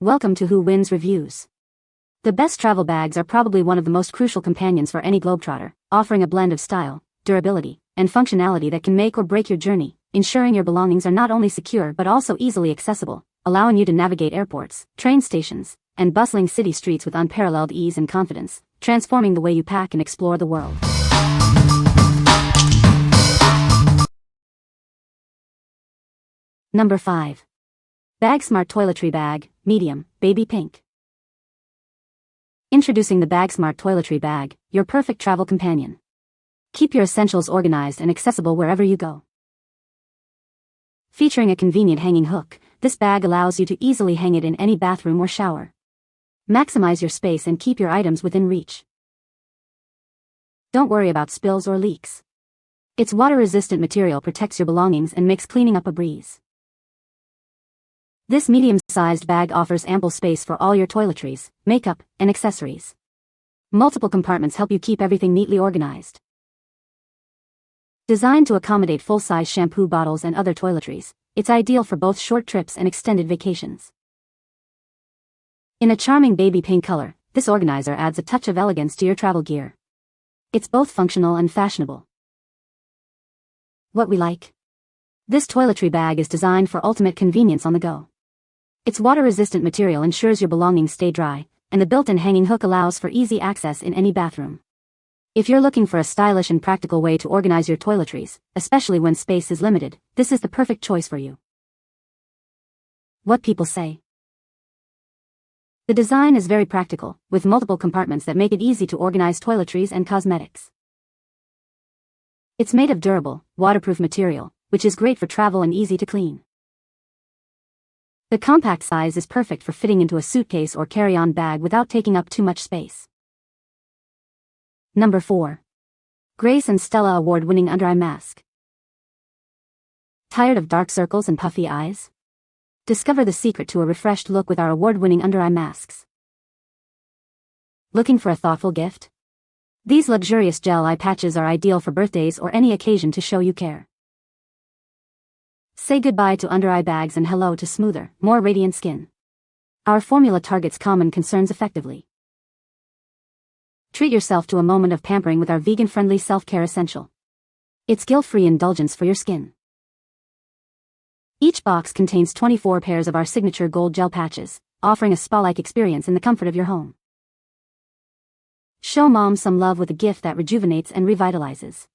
Welcome to Who Wins Reviews. The best travel bags are probably one of the most crucial companions for any globetrotter, offering a blend of style, durability, and functionality that can make or break your journey, ensuring your belongings are not only secure but also easily accessible, allowing you to navigate airports, train stations, and bustling city streets with unparalleled ease and confidence, transforming the way you pack and explore the world. Number 5. BAGSMART Toiletry Bag, Medium, Baby Pink. Introducing the BAGSMART Toiletry Bag, your perfect travel companion. Keep your essentials organized and accessible wherever you go. Featuring a convenient hanging hook, this bag allows you to easily hang it in any bathroom or shower. Maximize your space and keep your items within reach. Don't worry about spills or leaks. Its water-resistant material protects your belongings and makes cleaning up a breeze. This medium-sized bag offers ample space for all your toiletries, makeup, and accessories. Multiple compartments help you keep everything neatly organized. Designed to accommodate full-size shampoo bottles and other toiletries, it's ideal for both short trips and extended vacations. In a charming baby pink color, this organizer adds a touch of elegance to your travel gear. It's both functional and fashionable. What we like? This toiletry bag is designed for ultimate convenience on the go. Its water-resistant material ensures your belongings stay dry, and the built-in hanging hook allows for easy access in any bathroom. If you're looking for a stylish and practical way to organize your toiletries, especially when space is limited, this is the perfect choice for you. What people say. The design is very practical, with multiple compartments that make it easy to organize toiletries and cosmetics. It's made of durable, waterproof material, which is great for travel and easy to clean. The compact size is perfect for fitting into a suitcase or carry-on bag without taking up too much space. Number 4. Grace and STELLA award-winning under-eye mask. Tired of dark circles and puffy eyes? Discover the secret to a refreshed look with our award-winning under-eye masks. Looking for a thoughtful gift? These luxurious gel eye patches are ideal for birthdays or any occasion to show you care. Say goodbye to under-eye bags and hello to smoother, more radiant skin. Our formula targets common concerns effectively. Treat yourself to a moment of pampering with our vegan-friendly self-care essential. It's guilt-free indulgence for your skin. Each box contains 24 pairs of our signature gold gel patches, offering a spa-like experience in the comfort of your home. Show mom some love with a gift that rejuvenates and revitalizes.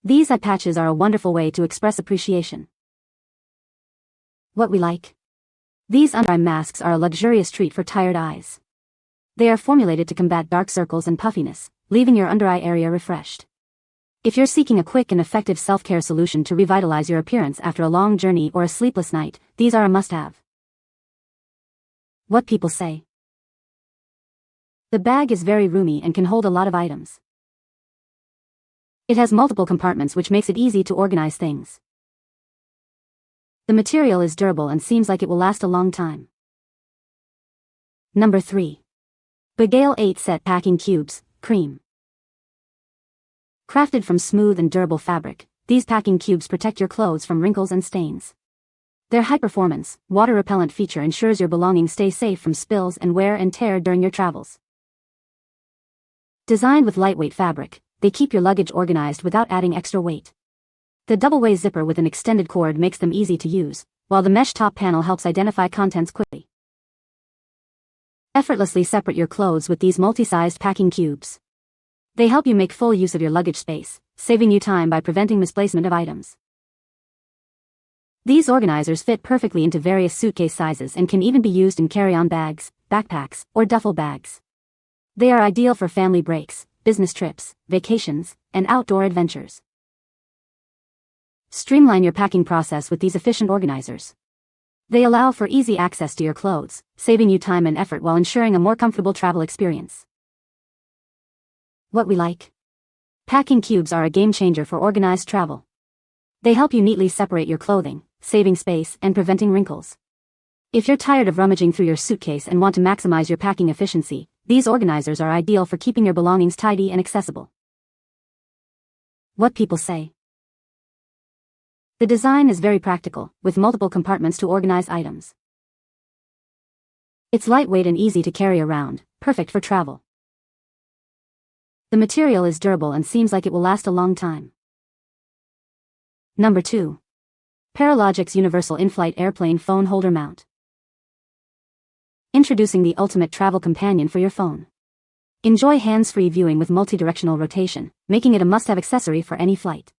These eye patches are a wonderful way to express appreciation. What we like? These under-eye masks are a luxurious treat for tired eyes. They are formulated to combat dark circles and puffiness, leaving your under-eye area refreshed. If you're seeking a quick and effective self-care solution to revitalize your appearance after a long journey or a sleepless night, these are a must-have. What people say. The bag is very roomy and can hold a lot of items. It has multiple compartments which makes it easy to organize things. The material is durable and seems like it will last a long time. Number 3. BAGAIL 8-Set Packing Cubes, Cream. Crafted from smooth and durable fabric, these packing cubes protect your clothes from wrinkles and stains. Their high-performance, water-repellent feature ensures your belongings stay safe from spills and wear and tear during your travels. Designed with lightweight fabric, they keep your luggage organized without adding extra weight. The double-way zipper with an extended cord makes them easy to use, while the mesh top panel helps identify contents quickly. Effortlessly separate your clothes with these multi-sized packing cubes. They help you make full use of your luggage space, saving you time by preventing misplacement of items. These organizers fit perfectly into various suitcase sizes and can even be used in carry-on bags, backpacks, or duffel bags. They are ideal for family breaks, business trips, vacations, and outdoor adventures. Streamline your packing process with these efficient organizers. They allow for easy access to your clothes, saving you time and effort while ensuring a more comfortable travel experience. What we like? Packing cubes are a game-changer for organized travel. They help you neatly separate your clothing, saving space and preventing wrinkles. If you're tired of rummaging through your suitcase and want to maximize your packing efficiency, these organizers are ideal for keeping your belongings tidy and accessible. What people say. The design is very practical, with multiple compartments to organize items. It's lightweight and easy to carry around, perfect for travel. The material is durable and seems like it will last a long time. Number 2. Perilogics Universal In-Flight Airplane Phone Holder Mount. Introducing the ultimate travel companion for your phone. Enjoy hands-free viewing with multi-directional rotation, making it a must-have accessory for any flight.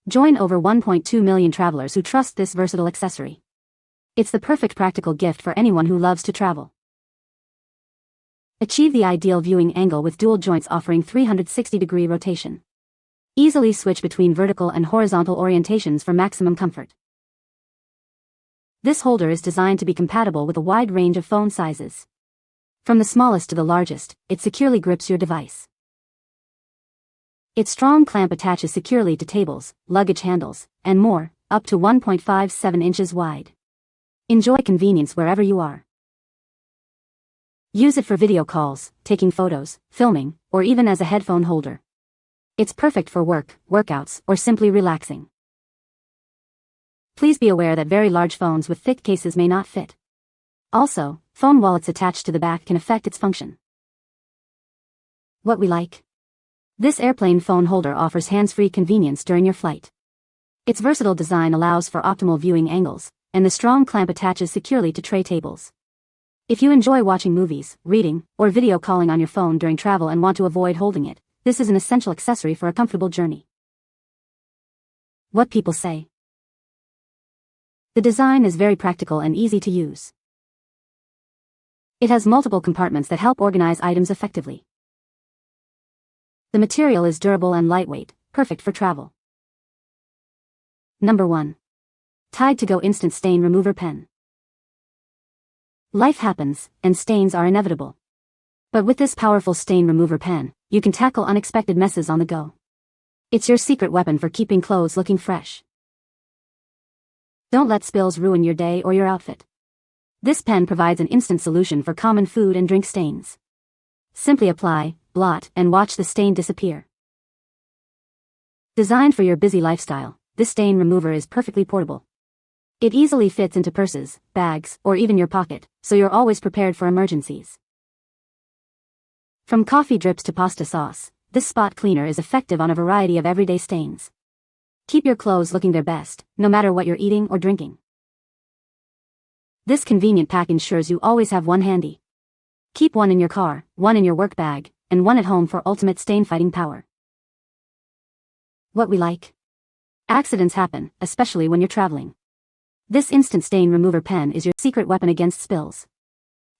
Join over 1.2 million travelers who trust this versatile accessory. It's the perfect practical gift for anyone who loves to travel. Achieve the ideal viewing angle with dual joints offering 360-degree rotation. Easily switch between vertical and horizontal orientations for maximum comfort. This holder is designed to be compatible with a wide range of phone sizes. From the smallest to the largest, it securely grips your device. Its strong clamp attaches securely to tables, luggage handles, and more, up to 1.57 inches wide. Enjoy convenience wherever you are. Use it for video calls, taking photos, filming, or even as a headphone holder. It's perfect for work, workouts, or simply relaxing. Please be aware that very large phones with thick cases may not fit. Also, phone wallets attached to the back can affect its function. What we like? This airplane phone holder offers hands-free convenience during your flight. Its versatile design allows for optimal viewing angles, and the strong clamp attaches securely to tray tables. If you enjoy watching movies, reading, or video calling on your phone during travel and want to avoid holding it, this is an essential accessory for a comfortable journey. What people say. The design is very practical and easy to use. It has multiple compartments that help organize items effectively. The material is durable and lightweight, perfect for travel. Number 1. Tide to Go Instant Stain Remover Pen. Life happens, and stains are inevitable. But with this powerful stain remover pen, you can tackle unexpected messes on the go. It's your secret weapon for keeping clothes looking fresh. Don't let spills ruin your day or your outfit. This pen provides an instant solution for common food and drink stains. Simply apply, blot, and watch the stain disappear. Designed for your busy lifestyle, this stain remover is perfectly portable. It easily fits into purses, bags, or even your pocket, so you're always prepared for emergencies. From coffee drips to pasta sauce, this spot cleaner is effective on a variety of everyday stains. Keep your clothes looking their best, no matter what you're eating or drinking. This convenient pack ensures you always have one handy. Keep one in your car, one in your work bag, and one at home for ultimate stain-fighting power. What we like? Accidents happen, especially when you're traveling. This instant stain remover pen is your secret weapon against spills.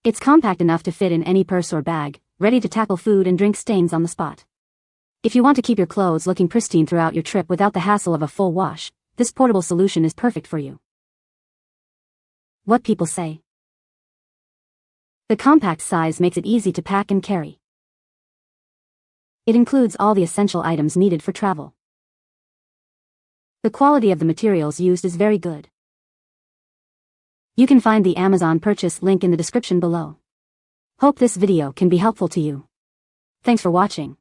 It's compact enough to fit in any purse or bag, ready to tackle food and drink stains on the spot. If you want to keep your clothes looking pristine throughout your trip without the hassle of a full wash, this portable solution is perfect for you. What people say. The compact size makes it easy to pack and carry. It includes all the essential items needed for travel. The quality of the materials used is very good. You can find the Amazon purchase link in the description below. Hope this video can be helpful to you. Thanks for watching.